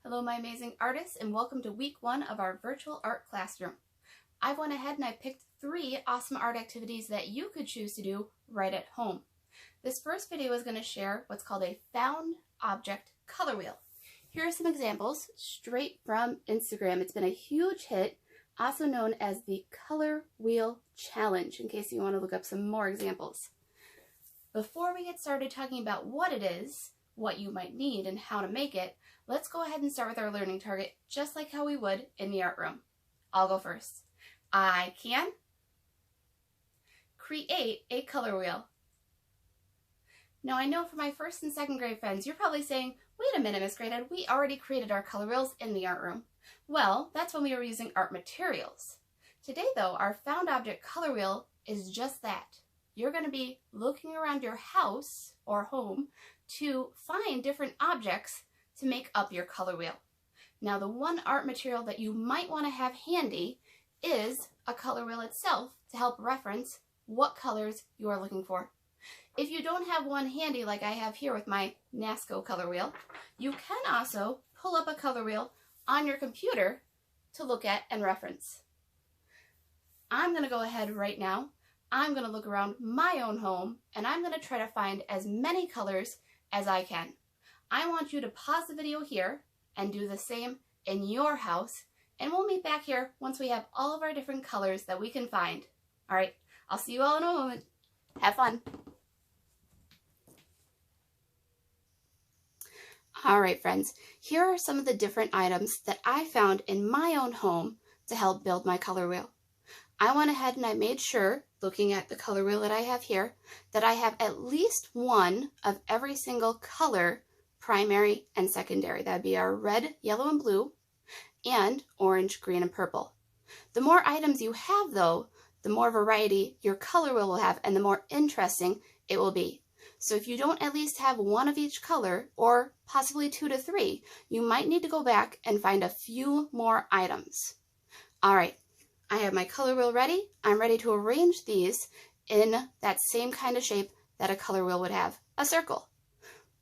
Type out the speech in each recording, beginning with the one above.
Hello my amazing artists, and welcome to week 1 of our virtual art classroom. I went ahead and I picked 3 awesome art activities that you could choose to do right at home. This first video is going to share what's called a found object color wheel. Here are some examples straight from Instagram. It's been a huge hit, also known as the Color Wheel Challenge, in case you want to look up some more examples. Before we get started talking about what it is, what you might need, and how to make it, let's go ahead and start with our learning target, just like how we would in the art room. I'll go first. I can create a color wheel. Now I know for my first and second grade friends, you're probably saying, wait a minute, Miss Greathead, we already created our color wheels in the art room. Well, that's when we were using art materials. Today though, our found object color wheel is just that. You're going to be looking around your house or home to find different objects to make up your color wheel. Now the one art material that you might want to have handy is a color wheel itself to help reference what colors you are looking for. If you don't have one handy like I have here with my NASCO color wheel, you can also pull up a color wheel on your computer to look at and reference. I'm going to go ahead right now. I'm going to look around my own home and I'm going to try to find as many colors as I can. I want you to pause the video here and do the same in your house, and we'll meet back here once we have all of our different colors that we can find. All right, I'll see you all in a moment. Have fun. All right, friends, here are some of the different items that I found in my own home to help build my color wheel. I went ahead and I made sure, looking at the color wheel that I have here, that I have at least one of every single color, primary and secondary. That'd be our red, yellow, and blue, and orange, green, and purple. The more items you have, though, the more variety your color wheel will have and the more interesting it will be. So if you don't at least have one of each color, or possibly 2 to 3, you might need to go back and find a few more items. All right. I have my color wheel ready. I'm ready to arrange these in that same kind of shape that a color wheel would have, a circle.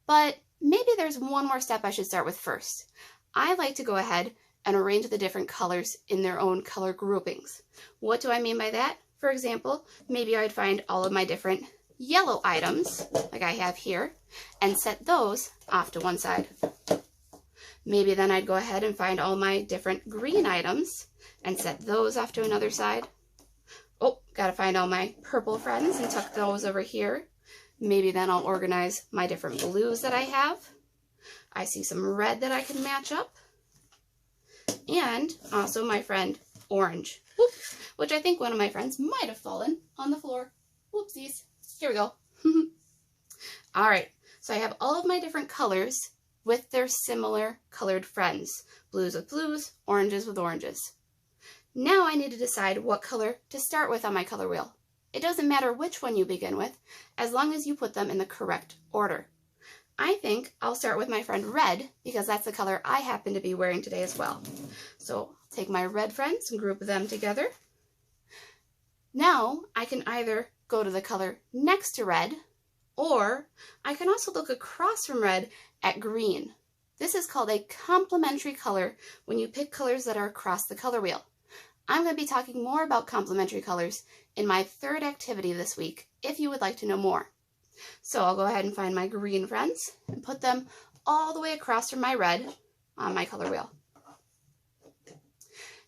But maybe there's one more step I should start with first. I like to go ahead and arrange the different colors in their own color groupings. What do I mean by that? For example, maybe I'd find all of my different yellow items, like I have here, and set those off to one side. Maybe then I'd go ahead and find all my different green items and set those off to another side. Oh, gotta find all my purple friends and tuck those over here. Maybe then I'll organize my different blues that I have. I see some red that I can match up. And also my friend orange, which I think one of my friends might have fallen on the floor. Whoopsies. Here we go. All right, so I have all of my different colors with their similar colored friends. Blues with blues, oranges with oranges. Now I need to decide what color to start with on my color wheel. It doesn't matter which one you begin with, as long as you put them in the correct order. I think I'll start with my friend red, because that's the color I happen to be wearing today as well. So I'll take my red friends and group them together. Now I can either go to the color next to red, or I can also look across from red at green. This is called a complementary color when you pick colors that are across the color wheel. I'm going to be talking more about complementary colors in my third activity this week, if you would like to know more. So I'll go ahead and find my green friends and put them all the way across from my red on my color wheel.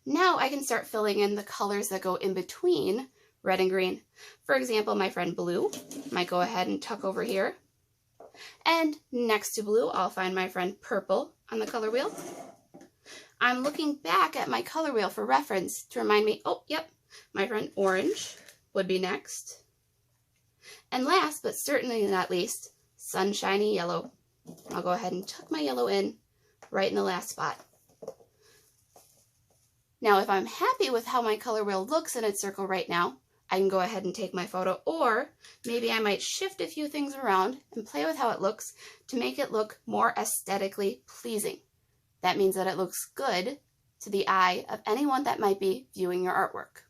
Now I can start filling in the colors that go in between red and green. For example, my friend blue might go ahead and tuck over here. And next to blue, I'll find my friend purple on the color wheel. I'm looking back at my color wheel for reference to remind me, oh, yep, my friend orange would be next. And last, but certainly not least, sunshiny yellow. I'll go ahead and tuck my yellow in right in the last spot. Now, if I'm happy with how my color wheel looks in its circle right now, I can go ahead and take my photo, or maybe I might shift a few things around and play with how it looks to make it look more aesthetically pleasing. That means that it looks good to the eye of anyone that might be viewing your artwork.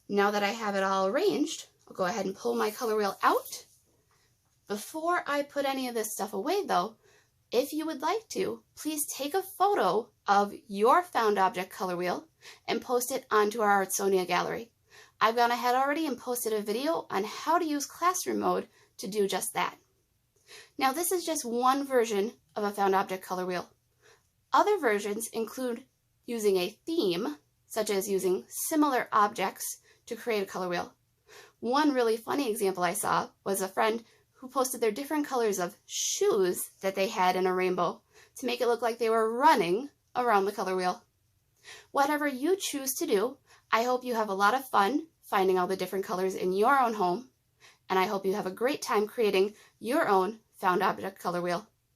Now that I have it all arranged, I'll go ahead and pull my color wheel out. Before I put any of this stuff away though, If you would like to, please take a photo of your found object color wheel and post it onto our Artsonia gallery. I've gone ahead already and posted a video on how to use classroom mode to do just that. Now this is just one version of a found object color wheel. Other versions include using a theme, such as using similar objects to create a color wheel. One really funny example I saw was a friend who posted their different colors of shoes that they had in a rainbow to make it look like they were running around the color wheel. Whatever you choose to do, I hope you have a lot of fun finding all the different colors in your own home, and I hope you have a great time creating your own found object color wheel.